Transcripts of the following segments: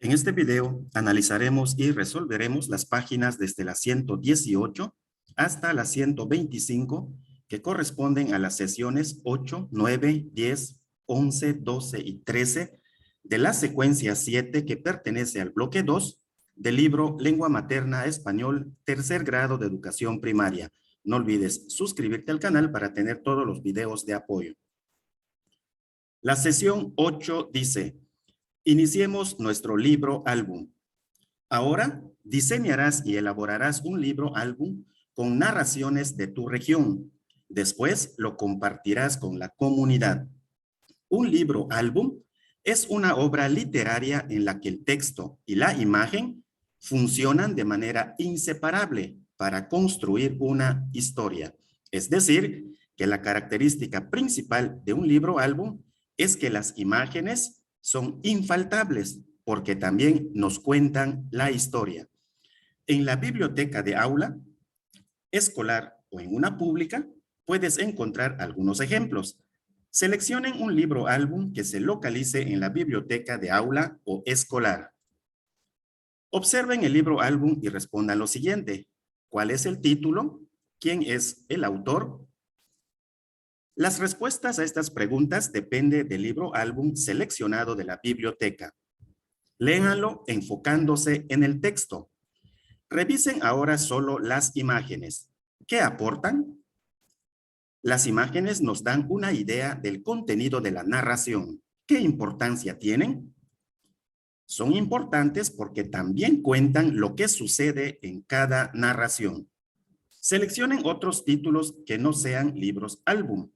En este video analizaremos y resolveremos las páginas desde la 118 hasta la 125 que corresponden a las sesiones 8, 9, 10, 11, 12 y 13 de la secuencia 7 que pertenece al bloque 2 del libro Lengua Materna Español, tercer grado de educación primaria. No olvides suscribirte al canal para tener todos los videos de apoyo. La sesión 8 dice: iniciemos nuestro libro álbum. Ahora diseñarás y elaborarás un libro álbum con narraciones de tu región. Después lo compartirás con la comunidad. Un libro álbum es una obra literaria en la que el texto y la imagen funcionan de manera inseparable para construir una historia. Es decir, que la característica principal de un libro álbum es que las imágenes son infaltables porque también nos cuentan la historia. En la biblioteca de aula escolar o en una pública puedes encontrar algunos ejemplos. Seleccionen un libro álbum que se localice en la biblioteca de aula o escolar. Observen el libro álbum y respondan lo siguiente: ¿cuál es el título? ¿Quién es el autor? Las respuestas a estas preguntas dependen del libro álbum seleccionado de la biblioteca. Léanlo enfocándose en el texto. Revisen ahora solo las imágenes. ¿Qué aportan? Las imágenes nos dan una idea del contenido de la narración. ¿Qué importancia tienen? Son importantes porque también cuentan lo que sucede en cada narración. Seleccionen otros títulos que no sean libros álbum.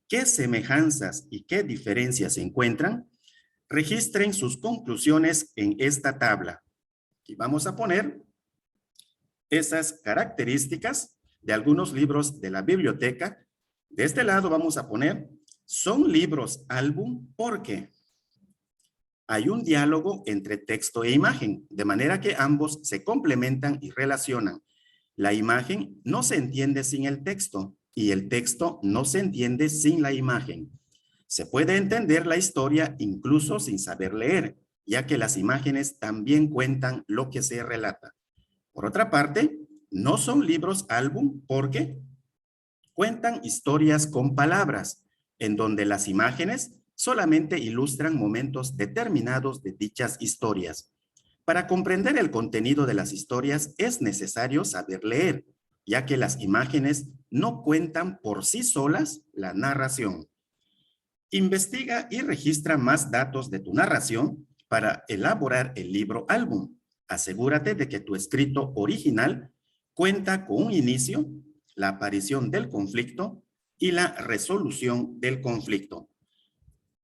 ¿Qué semejanzas y qué diferencias se encuentran? Registren sus conclusiones en esta tabla. Y vamos a poner esas características de algunos libros de la biblioteca. De este lado vamos a poner: son libros álbum porque hay un diálogo entre texto e imagen, de manera que ambos se complementan y relacionan. La imagen no se entiende sin el texto y el texto no se entiende sin la imagen. Se puede entender la historia incluso sin saber leer, ya que las imágenes también cuentan lo que se relata. Por otra parte, no son libros álbum porque cuentan historias con palabras, en donde las imágenes solamente ilustran momentos determinados de dichas historias. Para comprender el contenido de las historias es necesario saber leer, ya que las imágenes no cuentan por sí solas la narración. Investiga y registra más datos de tu narración para elaborar el libro álbum. Asegúrate de que tu escrito original cuenta con un inicio, la aparición del conflicto y la resolución del conflicto.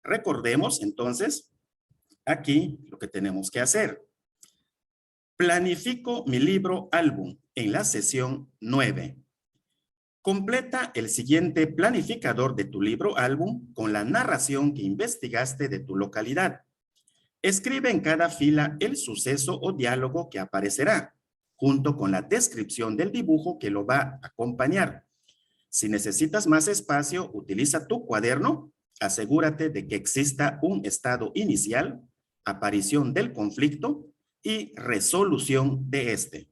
Recordemos entonces aquí lo que tenemos que hacer. Planifico mi libro álbum en la sesión 9. Completa el siguiente planificador de tu libro álbum con la narración que investigaste de tu localidad. Escribe en cada fila el suceso o diálogo que aparecerá, junto con la descripción del dibujo que lo va a acompañar. Si necesitas más espacio, utiliza tu cuaderno. Asegúrate de que exista un estado inicial, aparición del conflicto y resolución de este.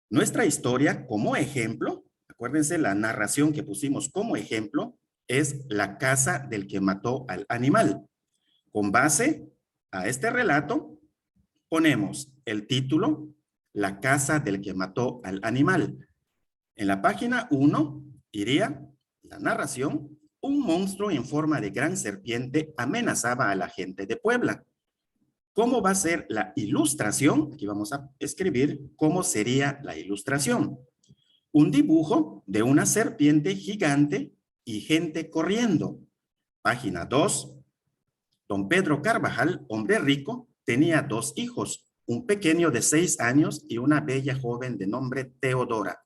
Nuestra historia como ejemplo, acuérdense la narración que pusimos como ejemplo, es la casa del que mató al animal. Con base a este relato, ponemos el título, la casa del que mató al animal. En la página 1 iría la narración: un monstruo en forma de gran serpiente amenazaba a la gente de Puebla. ¿Cómo va a ser la ilustración? Aquí vamos a escribir cómo sería la ilustración. Un dibujo de una serpiente gigante y gente corriendo. Página 2. Don Pedro Carvajal, hombre rico, tenía 2 hijos, un pequeño de 6 años y una bella joven de nombre Teodora.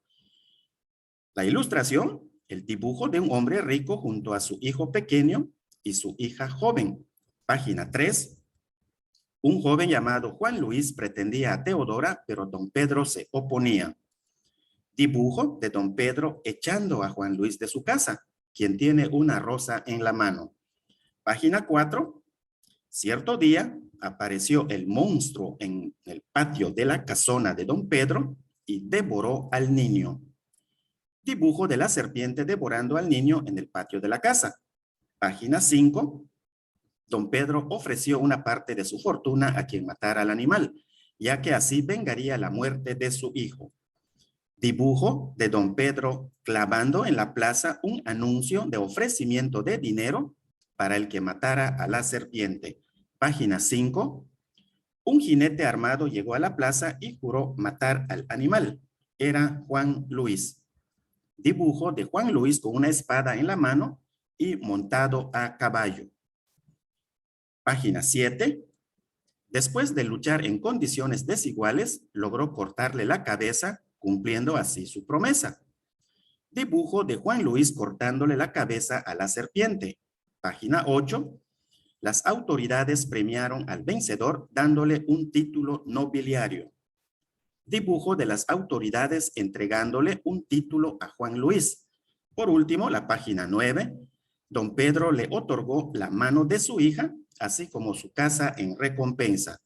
La ilustración: el dibujo de un hombre rico junto a su hijo pequeño y su hija joven. Página 3. Un joven llamado Juan Luis pretendía a Teodora, pero don Pedro se oponía. Dibujo de don Pedro echando a Juan Luis de su casa, quien tiene una rosa en la mano. Página 4. Cierto día, apareció el monstruo en el patio de la casona de don Pedro y devoró al niño. Dibujo de la serpiente devorando al niño en el patio de la casa. Página 5. Don Pedro ofreció una parte de su fortuna a quien matara al animal, ya que así vengaría la muerte de su hijo. Dibujo de don Pedro clavando en la plaza un anuncio de ofrecimiento de dinero para el que matara a la serpiente. Página 5. Un jinete armado llegó a la plaza y juró matar al animal. Era Juan Luis. Dibujo de Juan Luis con una espada en la mano y montado a caballo. Página 7. Después de luchar en condiciones desiguales, logró cortarle la cabeza, cumpliendo así su promesa. Dibujo de Juan Luis cortándole la cabeza a la serpiente. Página 8. Las autoridades premiaron al vencedor dándole un título nobiliario. Dibujo de las autoridades entregándole un título a Juan Luis. Por último, la página 9. Don Pedro le otorgó la mano de su hija, así como su casa en recompensa.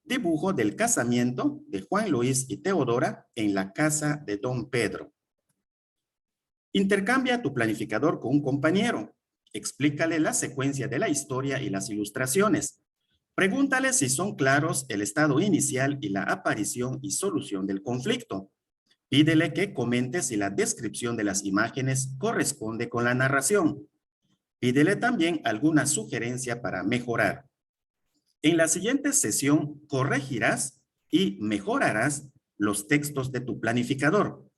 Dibujo del casamiento de Juan Luis y Teodora en la casa de don Pedro. Intercambia tu planificador con un compañero. Explícale la secuencia de la historia y las ilustraciones. Pregúntale si son claros el estado inicial y la aparición y solución del conflicto. Pídele que comente si la descripción de las imágenes corresponde con la narración. Pídele también alguna sugerencia para mejorar. En la siguiente sesión corregirás y mejorarás los textos de tu planificador.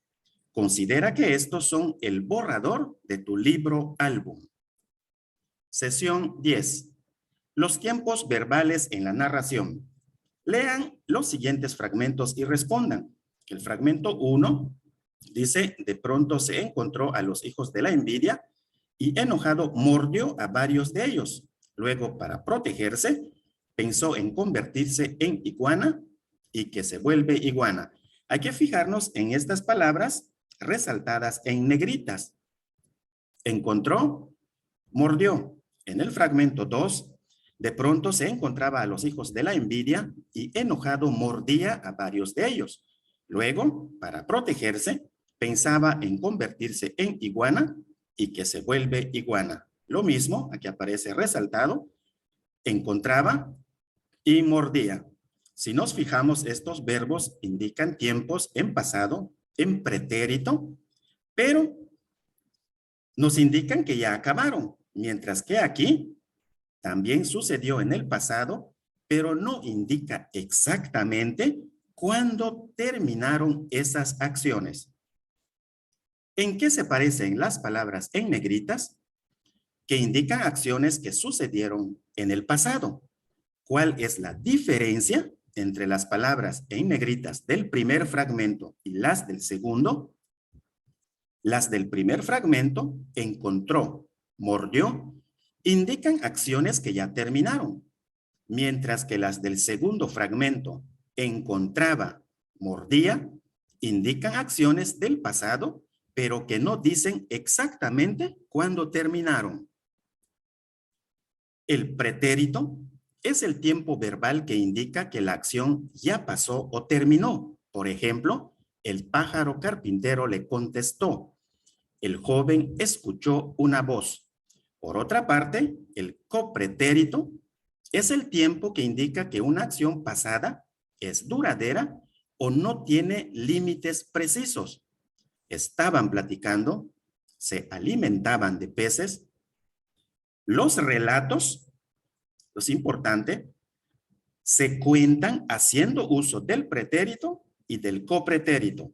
Considera que estos son el borrador de tu libro álbum. Sesión 10. Los tiempos verbales en la narración. Lean los siguientes fragmentos y respondan. El fragmento 1 dice, de pronto se encontró a los hijos de la envidia y enojado mordió a varios de ellos. Luego, para protegerse, pensó en convertirse en iguana y que se vuelve iguana. Hay que fijarnos en estas palabras resaltadas en negritas. Encontró, mordió. En el fragmento 2, de pronto se encontraba a los hijos de la envidia y enojado mordía a varios de ellos. Luego, para protegerse, pensaba en convertirse en iguana y que se vuelve iguana. Lo mismo, aquí aparece resaltado, encontraba y mordía. Si nos fijamos, estos verbos indican tiempos en pasado, en pretérito, pero nos indican que ya acabaron, mientras que aquí también sucedió en el pasado, pero no indica exactamente cuándo terminaron esas acciones. ¿En qué se parecen las palabras en negritas? Que indican acciones que sucedieron en el pasado. ¿Cuál es la diferencia entre las palabras en negritas del primer fragmento y las del segundo? Las del primer fragmento, encontró, mordió, indican acciones que ya terminaron, mientras que las del segundo fragmento, encontraba, mordía, indican acciones del pasado, pero que no dicen exactamente cuándo terminaron. El pretérito es el tiempo verbal que indica que la acción ya pasó o terminó. Por ejemplo, el pájaro carpintero le contestó. El joven escuchó una voz. Por otra parte, el copretérito es el tiempo que indica que una acción pasada es duradera o no tiene límites precisos. Estaban platicando, se alimentaban de peces. Los relatos, lo importante, se cuentan haciendo uso del pretérito y del copretérito.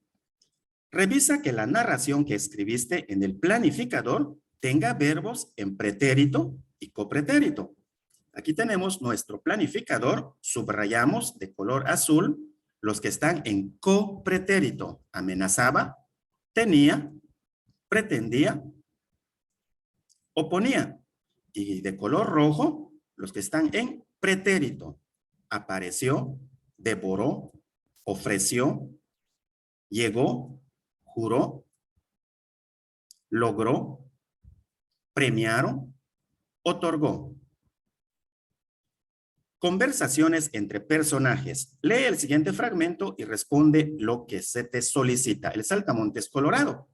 Revisa que la narración que escribiste en el planificador tenga verbos en pretérito y copretérito. Aquí tenemos nuestro planificador, subrayamos de color azul los que están en copretérito. Amenazaba, tenía, pretendía, oponía. Y de color rojo, los que están en pretérito. Apareció, devoró, ofreció, llegó, juró, logró, premiaron, otorgó. Conversaciones entre personajes. Lee el siguiente fragmento y responde lo que se te solicita. El saltamontes colorado.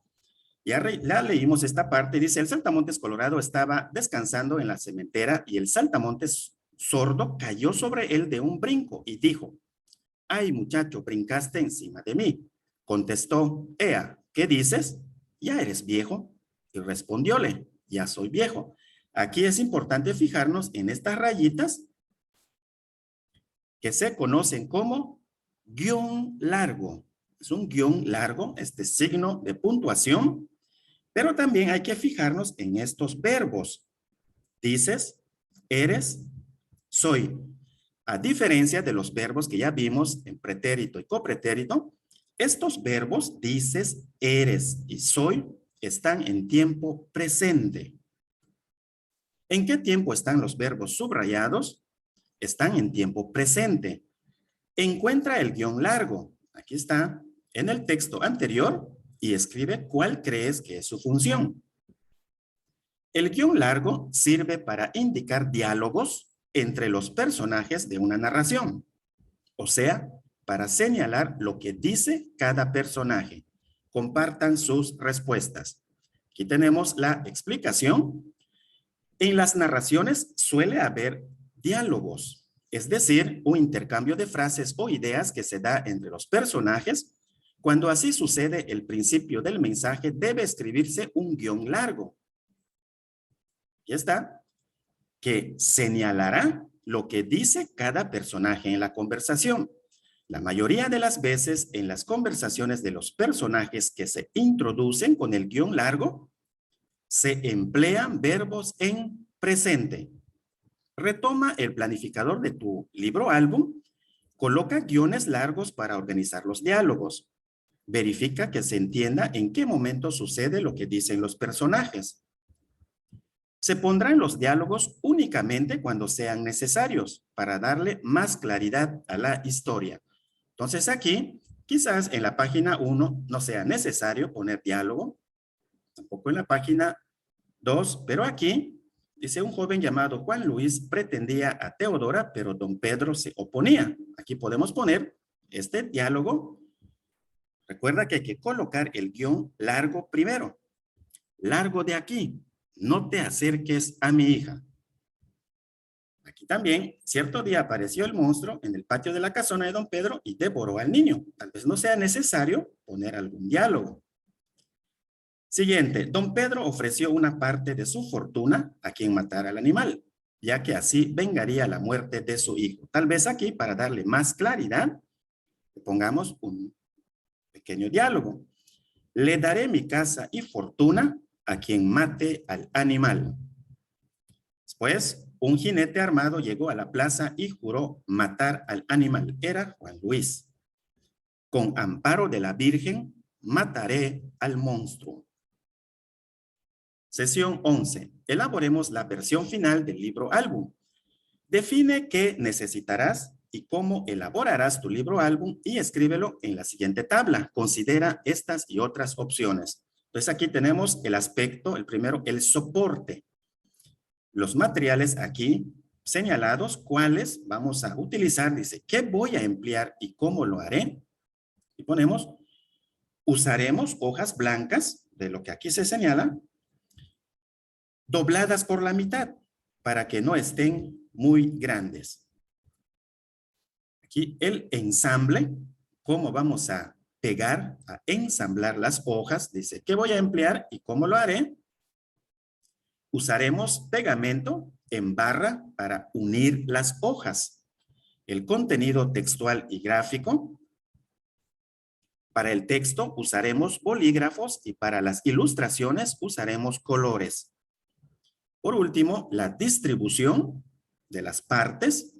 Ya leímos esta parte. Dice, el saltamontes colorado estaba descansando en la cementera y el saltamontes sordo cayó sobre él de un brinco y dijo, ay, muchacho, brincaste encima de mí. Contestó, Ea, ¿qué dices? ¿Ya eres viejo? Y respondióle, ya soy viejo. Aquí es importante fijarnos en estas rayitas que se conocen como guión largo. Es un guión largo, este signo de puntuación, pero también hay que fijarnos en estos verbos. Dices, eres, soy. A diferencia de los verbos que ya vimos en pretérito y copretérito, estos verbos, dices, eres y soy, están en tiempo presente. ¿En qué tiempo están los verbos subrayados? Están en tiempo presente. Encuentra el guión largo. Aquí está, en el texto anterior, y escribe cuál crees que es su función. El guión largo sirve para indicar diálogos entre los personajes de una narración. O sea, para señalar lo que dice cada personaje. Compartan sus respuestas. Aquí tenemos la explicación. En las narraciones suele haber diálogos, es decir, un intercambio de frases o ideas que se da entre los personajes. Cuando así sucede, el principio del mensaje debe escribirse un guión largo. Aquí está, que señalará lo que dice cada personaje en la conversación. La mayoría de las veces en las conversaciones de los personajes que se introducen con el guión largo, se emplean verbos en presente. Retoma el planificador de tu libro álbum, coloca guiones largos para organizar los diálogos. Verifica que se entienda en qué momento sucede lo que dicen los personajes. Se pondrán los diálogos únicamente cuando sean necesarios para darle más claridad a la historia. Entonces aquí, quizás en la página 1 no sea necesario poner diálogo, tampoco en la página 2, pero aquí dice un joven llamado Juan Luis pretendía a Teodora, pero don Pedro se oponía. Aquí podemos poner este diálogo. Recuerda que hay que colocar el guión largo primero. Largo de aquí. No te acerques a mi hija. Aquí también, cierto día apareció el monstruo en el patio de la casona de don Pedro y devoró al niño. Tal vez no sea necesario poner algún diálogo. Siguiente, don Pedro ofreció una parte de su fortuna a quien matara al animal, ya que así vengaría la muerte de su hijo. Tal vez aquí, para darle más claridad, pongamos un pequeño diálogo. Le daré mi casa y fortuna a quien mate al animal. Después, un jinete armado llegó a la plaza y juró matar al animal. Era Juan Luis. Con amparo de la Virgen, mataré al monstruo. Sesión 11. Elaboremos la versión final del libro álbum. Define qué necesitarás y cómo elaborarás tu libro álbum y escríbelo en la siguiente tabla. Considera estas y otras opciones. Entonces aquí tenemos el aspecto, el primero, el soporte. Los materiales aquí señalados, cuáles vamos a utilizar. Dice, ¿qué voy a emplear y cómo lo haré? Y ponemos, usaremos hojas blancas, de lo que aquí se señala, dobladas por la mitad, para que no estén muy grandes. Aquí el ensamble, cómo vamos a pegar, a ensamblar las hojas. Dice, ¿qué voy a emplear y cómo lo haré? Usaremos pegamento en barra para unir las hojas. El contenido textual y gráfico. Para el texto usaremos bolígrafos y para las ilustraciones usaremos colores. Por último, la distribución de las partes.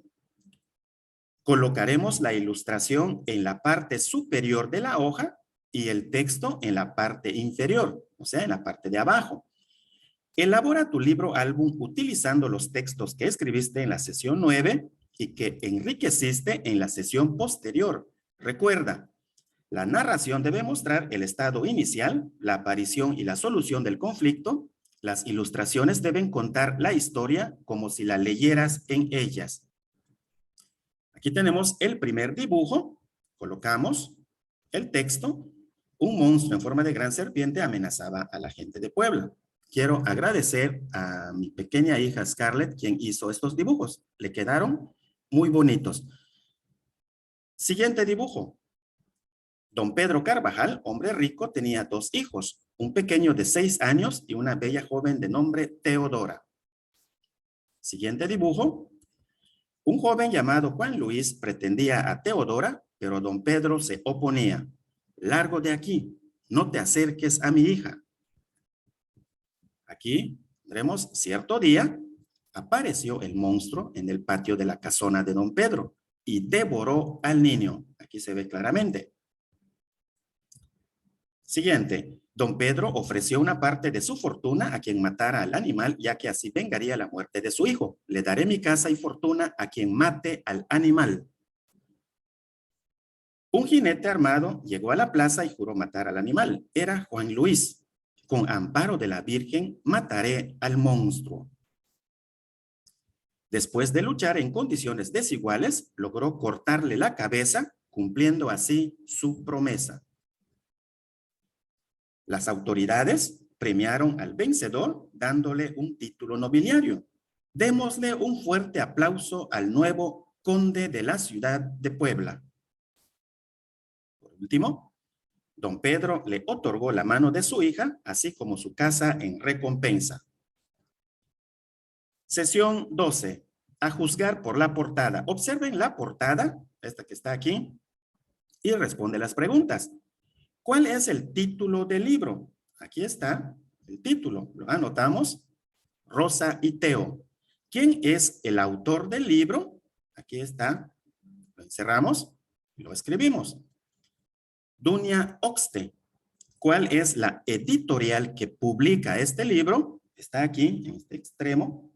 Colocaremos la ilustración en la parte superior de la hoja y el texto en la parte inferior, o sea, en la parte de abajo. Elabora tu libro álbum utilizando los textos que escribiste en la sesión 9 y que enriqueciste en la sesión posterior. Recuerda, la narración debe mostrar el estado inicial, la aparición y la solución del conflicto. Las ilustraciones deben contar la historia como si la leyeras en ellas. Aquí tenemos el primer dibujo. Colocamos el texto. Un monstruo en forma de gran serpiente amenazaba a la gente de Puebla. Quiero agradecer a mi pequeña hija Scarlett, quien hizo estos dibujos. Le quedaron muy bonitos. Siguiente dibujo. Don Pedro Carvajal, hombre rico, tenía 2 hijos, un pequeño de 6 años y una bella joven de nombre Teodora. Siguiente dibujo. Un joven llamado Juan Luis pretendía a Teodora, pero don Pedro se oponía. Largo de aquí, no te acerques a mi hija. Aquí veremos cierto día apareció el monstruo en el patio de la casona de don Pedro y devoró al niño. Aquí se ve claramente. Siguiente. Don Pedro ofreció una parte de su fortuna a quien matara al animal, ya que así vengaría la muerte de su hijo. Le daré mi casa y fortuna a quien mate al animal. Un jinete armado llegó a la plaza y juró matar al animal. Era Juan Luis. Con amparo de la Virgen, mataré al monstruo. Después de luchar en condiciones desiguales, logró cortarle la cabeza, cumpliendo así su promesa. Las autoridades premiaron al vencedor dándole un título nobiliario. Démosle un fuerte aplauso al nuevo conde de la ciudad de Puebla. Por último, don Pedro le otorgó la mano de su hija, así como su casa en recompensa. Sesión 12. A juzgar por la portada. Observen la portada, esta que está aquí, y responde las preguntas. ¿Cuál es el título del libro? Aquí está el título. Lo anotamos. Rosa y Teo. ¿Quién es el autor del libro? Aquí está. Lo encerramos y lo escribimos. Dunia Oxte. ¿Cuál es la editorial que publica este libro? Está aquí, en este extremo.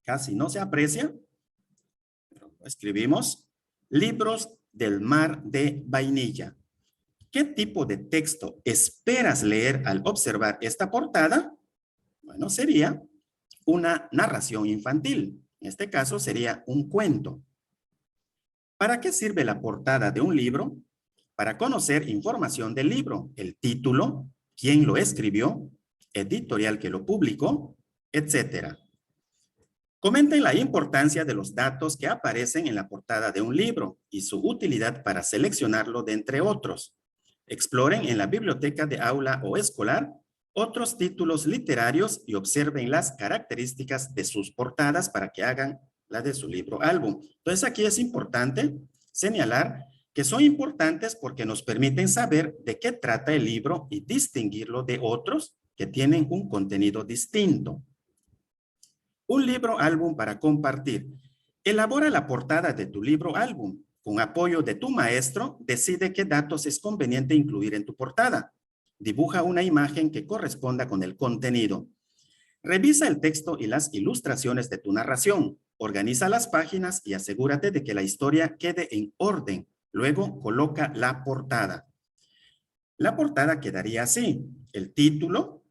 Casi no se aprecia. Pero lo escribimos. Libros del Mar de Vainilla. ¿Qué tipo de texto esperas leer al observar esta portada? Bueno, sería una narración infantil. En este caso sería un cuento. ¿Para qué sirve la portada de un libro? Para conocer información del libro, el título, quién lo escribió, editorial que lo publicó, etc. Comenten la importancia de los datos que aparecen en la portada de un libro y su utilidad para seleccionarlo de entre otros. Exploren en la biblioteca de aula o escolar otros títulos literarios y observen las características de sus portadas para que hagan la de su libro álbum. Entonces aquí es importante señalar que son importantes porque nos permiten saber de qué trata el libro y distinguirlo de otros que tienen un contenido distinto. Un libro álbum para compartir. Elabora la portada de tu libro álbum. Con apoyo de tu maestro, decide qué datos es conveniente incluir en tu portada. Dibuja una imagen que corresponda con el contenido. Revisa el texto y las ilustraciones de tu narración. Organiza las páginas y asegúrate de que la historia quede en orden. Luego coloca la portada. La portada quedaría así. El título,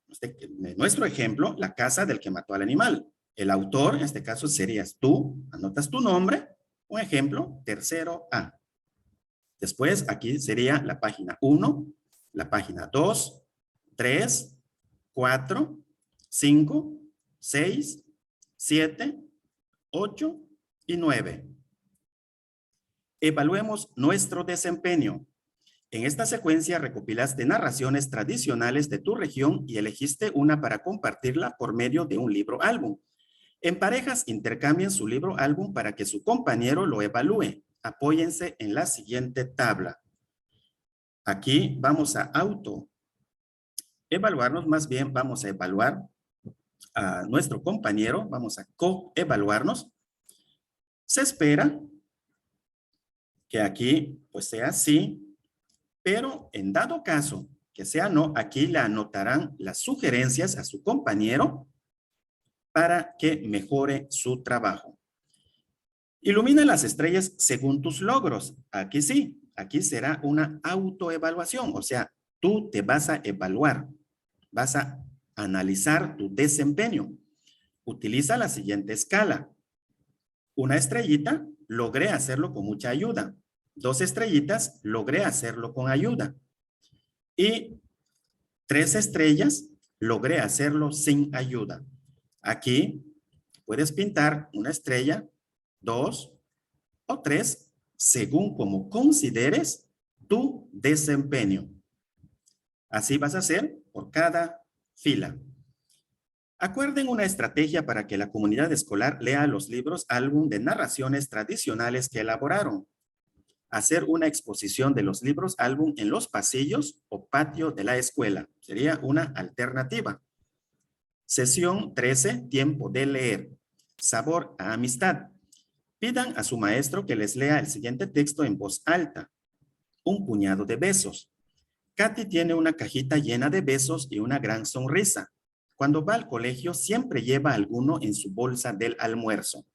nuestro ejemplo, La casa del que mató al animal. El autor, en este caso serías tú, anotas tu nombre. Un ejemplo, tercero A. Después aquí sería la página 1, la página 2, 3, 4, 5, 6, 7, 8 y 9. Evaluemos nuestro desempeño. En esta secuencia recopilaste narraciones tradicionales de tu región y elegiste una para compartirla por medio de un libro álbum. En parejas intercambien su libro álbum para que su compañero lo evalúe. Apóyense en la siguiente tabla. Aquí vamos a autoevaluarnos, más bien vamos a evaluar a nuestro compañero, vamos a coevaluarnos. Se espera que aquí pues sea sí, pero en dado caso que sea no, aquí le anotarán las sugerencias a su compañero para que mejore su trabajo. Ilumina las estrellas según tus logros. Aquí sí, aquí será una autoevaluación, o sea, tú te vas a evaluar, vas a analizar tu desempeño. Utiliza la siguiente escala. Una estrellita logré hacerlo con mucha ayuda. 2 estrellitas, logré hacerlo con ayuda. Y 3 estrellas, logré hacerlo sin ayuda. Aquí puedes pintar una estrella, 2 o 3, según como consideres tu desempeño. Así vas a hacer por cada fila. Acuerden una estrategia para que la comunidad escolar lea los libros álbum de narraciones tradicionales que elaboraron. Hacer una exposición de los libros álbum en los pasillos o patio de la escuela. Sería una alternativa. Sesión 13, tiempo de leer. Sabor a amistad. Pidan a su maestro que les lea el siguiente texto en voz alta. Un puñado de besos. Katy tiene una cajita llena de besos y una gran sonrisa. Cuando va al colegio siempre lleva alguno en su bolsa del almuerzo.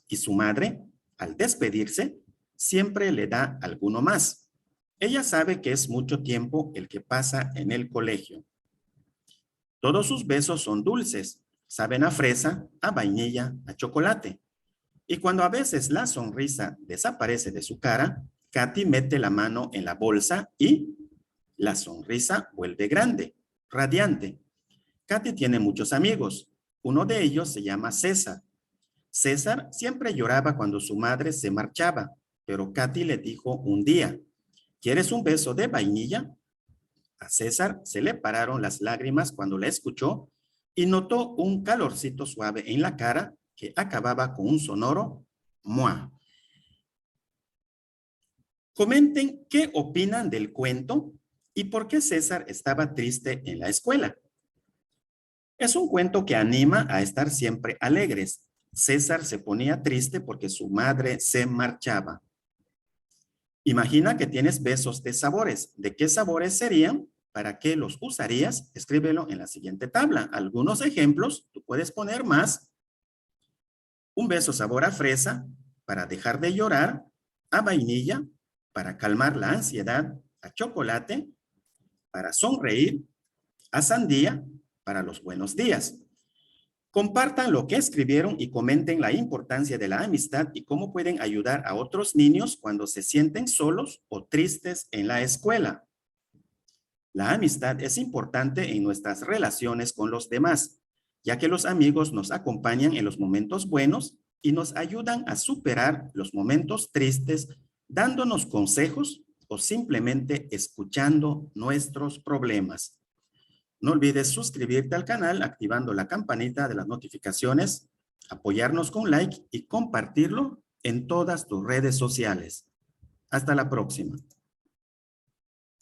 Y su madre, al despedirse, siempre le da alguno más. Ella sabe que es mucho tiempo el que pasa en el colegio. Todos sus besos son dulces, saben a fresa, a vainilla, a chocolate. Y cuando a veces la sonrisa desaparece de su cara, Katy mete la mano en la bolsa y la sonrisa vuelve grande, radiante. Katy tiene muchos amigos. Uno de ellos se llama César. César siempre lloraba cuando su madre se marchaba, pero Katy le dijo un día, ¿quieres un beso de vainilla? A César se le pararon las lágrimas cuando la escuchó y notó un calorcito suave en la cara que acababa con un sonoro ¡mua! Comenten qué opinan del cuento y por qué César estaba triste en la escuela. Es un cuento que anima a estar siempre alegres. César se ponía triste porque su madre se marchaba. Imagina que tienes besos de sabores. ¿De qué sabores serían? ¿Para qué los usarías? Escríbelo en la siguiente tabla. Algunos ejemplos, tú puedes poner más. Un beso sabor a fresa para dejar de llorar, a vainilla para calmar la ansiedad, a chocolate para sonreír, a sandía para los buenos días. Compartan lo que escribieron y comenten la importancia de la amistad y cómo pueden ayudar a otros niños cuando se sienten solos o tristes en la escuela. La amistad es importante en nuestras relaciones con los demás, ya que los amigos nos acompañan en los momentos buenos y nos ayudan a superar los momentos tristes, dándonos consejos o simplemente escuchando nuestros problemas. No olvides suscribirte al canal activando la campanita de las notificaciones, apoyarnos con like y compartirlo en todas tus redes sociales. Hasta la próxima.